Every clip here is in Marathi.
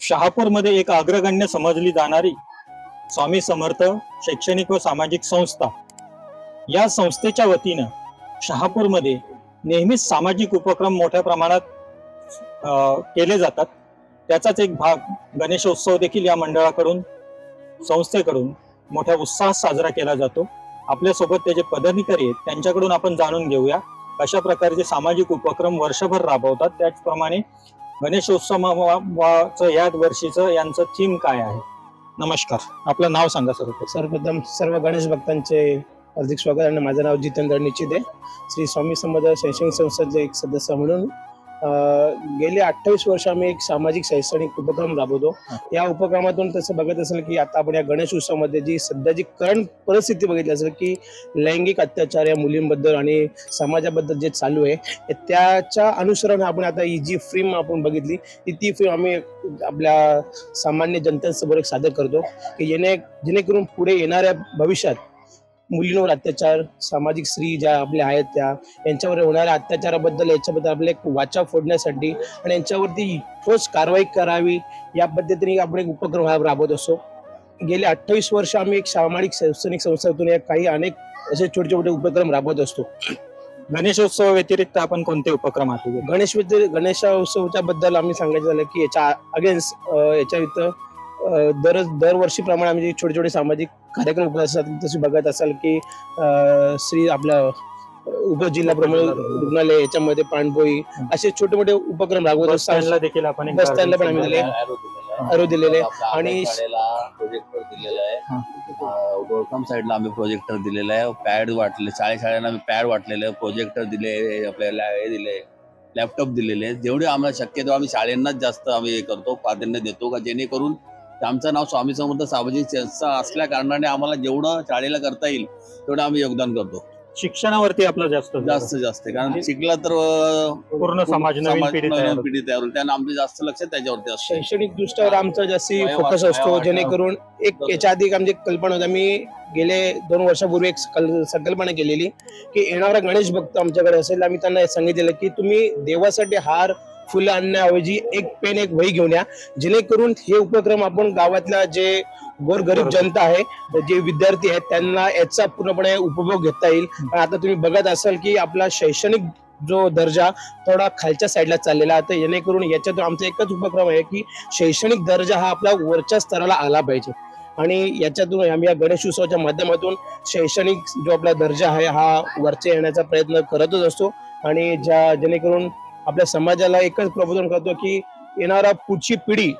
शहापूरमध्ये एक अग्रगण्य समजली जाणारी स्वामी समर्थ शैक्षणिक व सामाजिक संस्था, या संस्थेच्या वतीनं शहापूरमध्ये नेहमीच सामाजिक उपक्रम मोठ्या प्रमाणात केले जातात. त्याचाच एक भाग गणेशोत्सव देखील या मंडळाकडून, संस्थेकडून मोठ्या उत्साहात साजरा केला जातो. आपल्यासोबत त्याचे पदाधिकारी आहेत, त्यांच्याकडून आपण जाणून घेऊया कशा प्रकारचे सामाजिक उपक्रम वर्षभर राबवतात. त्याचप्रमाणे गणेशोत्सवाचं या वर्षीचं यांचं थीम काय आहे. नमस्कार, आपलं नाव सांगा सर. सर्वप्रथम सर्व गणेश भक्तांचे हार्दिक स्वागत आणि माझं नाव जितेंद्र निचिते. श्री स्वामी समर्थ शैक्षणिक संस्थेचे एक सदस्य म्हणून गेले 28 वर्ष आम्ही एक सामाजिक शैक्षणिक उपक्रम राबवतो. या उपक्रमातून तसं बघत असेल की आता आपण या गणेश उत्सवामध्ये जी सध्याची करंट परिस्थिती बघितली असेल की लैंगिक अत्याचार या मुलींबद्दल आणि समाजाबद्दल जे चालू आहे त्याच्या अनुसरण आपण आता ही जी फिल्म आपण बघितली ती फिल्म आम्ही आपल्या सामान्य जनतेसमोर एक सादर करतो की जेणेकरून पुढे येणाऱ्या भविष्यात मुलींवर अत्याचार, सामाजिक स्त्री ज्या आपल्या आहेत त्या यांच्यावर होणाऱ्या अत्याचाराबद्दल याच्याबद्दल आपले एक वाचा फोडण्यासाठी आणि यांच्यावरती ठोस कारवाई करावी या पद्धतीने आपण एक उपक्रम राबवत असतो. गेले 28 वर्ष आम्ही एक सामाजिक शैक्षणिक संस्थेतून अनेक असे छोटे छोटे उपक्रम राबवत असतो. गणेशोत्सव व्यतिरिक्त आपण कोणते उपक्रम आहात? गणेशोत्सवाच्या बद्दल आम्ही सांगायचं झालं की याच्या अगेन्स्ट याच्या दरवर्षीप्रमाणे आम्ही छोटे छोटे सामाजिक कार्यक्रम करत असतात. तसे बघत असाल की श्री आपला उपजिल्हा प्रमुख रुग्णालय याच्यामध्ये पाणपोई असे छोटे मोठे उपक्रम राबवत असतात. देखील आपण बस स्टँडला पण आम्ही आरो दिलेले आणि प्रोजेक्टर दिलेला आहे. डोळकाम साईडला आम्ही प्रोजेक्टर दिलेला आहे. पॅड वाटले, शाळेशाळेला आम्ही पॅड वाटलेले, प्रोजेक्टर दिले, आपल्याला हे दिले, लॅपटॉप दिलेले. जेवढे आम्हाला शक्यतो आम्ही शाळेंनाच जास्त आम्ही हे करतो, प्राधान्य देतो का जेणेकरून आमचं नाव स्वामी समर्थ सामाजिक संस्था असल्या कारणाने आम्हाला जेवढं शाळेला करता येईल तेवढं आम्ही योगदान करतो. शिक्षणावरती आपलं जास्त कारण शिकला तर पूर्ण समाज नवीन पिढी तयार होईल. त्यानं आमचं जास्त लक्ष त्याच्यावरती असतं. शैक्षणिक दृष्ट्यावर आमचा जास्ती फोकस असतो जेणेकरून एक याच्या आधी आमची कल्पना होती. आम्ही गेले 2 वर्षापूर्वी एक संकल्पना केलेली की येणारा गणेश भक्त आमच्याकडे असेल, आम्ही त्यांना सांगितलेलं की तुम्ही देवासाठी हार फुलं आणण्याऐवजी एक पेन एक वही घेऊन या, जेणेकरून हे उपक्रम आपण गावातल्या जे गोरगरीब जनता आहे, जे विद्यार्थी आहेत त्यांना याचा पूर्णपणे उपभोग घेता येईल. आता तुम्ही बघत असाल की आपला शैक्षणिक जो दर्जा थोडा खालच्या साईडला चाललेला आहे. तर जेणेकरून याच्यातून आमचा एकच उपक्रम आहे की शैक्षणिक दर्जा हा आपला वरच्या स्तराला आला पाहिजे आणि याच्यातून आम्ही या गणेशोत्सवाच्या माध्यमातून शैक्षणिक जो आपला दर्जा आहे हा वरच्या येण्याचा प्रयत्न करतच असतो आणि जेणेकरून आपल्या समाजाला एकच प्रबोधन करतो की येणारा पुढची पिढी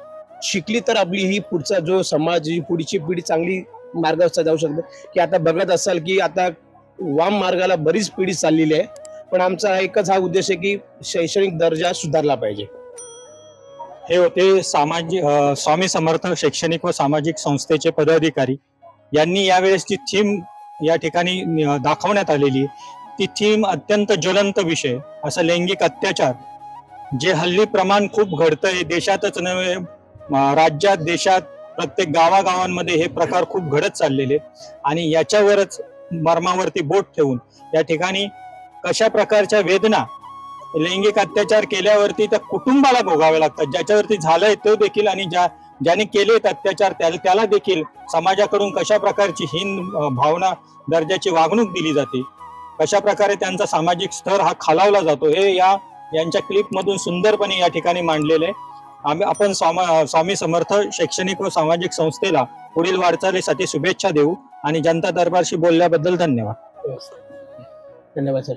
शिकली तर आपली ही पुढचा जो समाज, ही पुढची पिढी चांगली मार्गावर जाऊ शकते. की आता बघत असाल की आता वाम मार्गाला बरीच पिढी चाललेली आहे, पण आमचा एकच हा उद्देश आहे की शैक्षणिक दर्जा सुधारला पाहिजे. हे होते स्वामी समर्थ शैक्षणिक व सामाजिक संस्थेचे पदाधिकारी. यांनी यावेळेसची थीम या ठिकाणी दाखवण्यात आलेली. ती थीम अत्यंत ज्वलंत विषय, असं लैंगिक अत्याचार जे हल्ली प्रमाण खूप घडतंय, देशातच नव्हे राज्यात, देशात प्रत्येक गावागावांमध्ये हे प्रकार खूप घडत चाललेले आणि याच्यावरच मर्मावरती बोट ठेवून या ठिकाणी कशा प्रकारच्या वेदना लैंगिक अत्याचार केल्यावरती त्या कुटुंबाला भोगावे लागतात, ज्याच्यावरती झालंय तो देखील आणि ज्याने केलेत अत्याचार त्याला देखील समाजाकडून कशा प्रकारची हीन भावना दर्जाची वागणूक दिली जाते, कशा प्रकारे त्यांचा सामाजिक स्तर हा खालावला जातो, हे यांच्या क्लिप मधून सुंदरपणे या ठिकाणी मांडलेले. आपण स्वामी समर्थ शैक्षणिक व सामाजिक संस्थेला पुढील वाटचालीसाठी शुभेच्छा देऊ आणि जनता दरबारशी बोलल्याबद्दल धन्यवाद. धन्यवाद सर.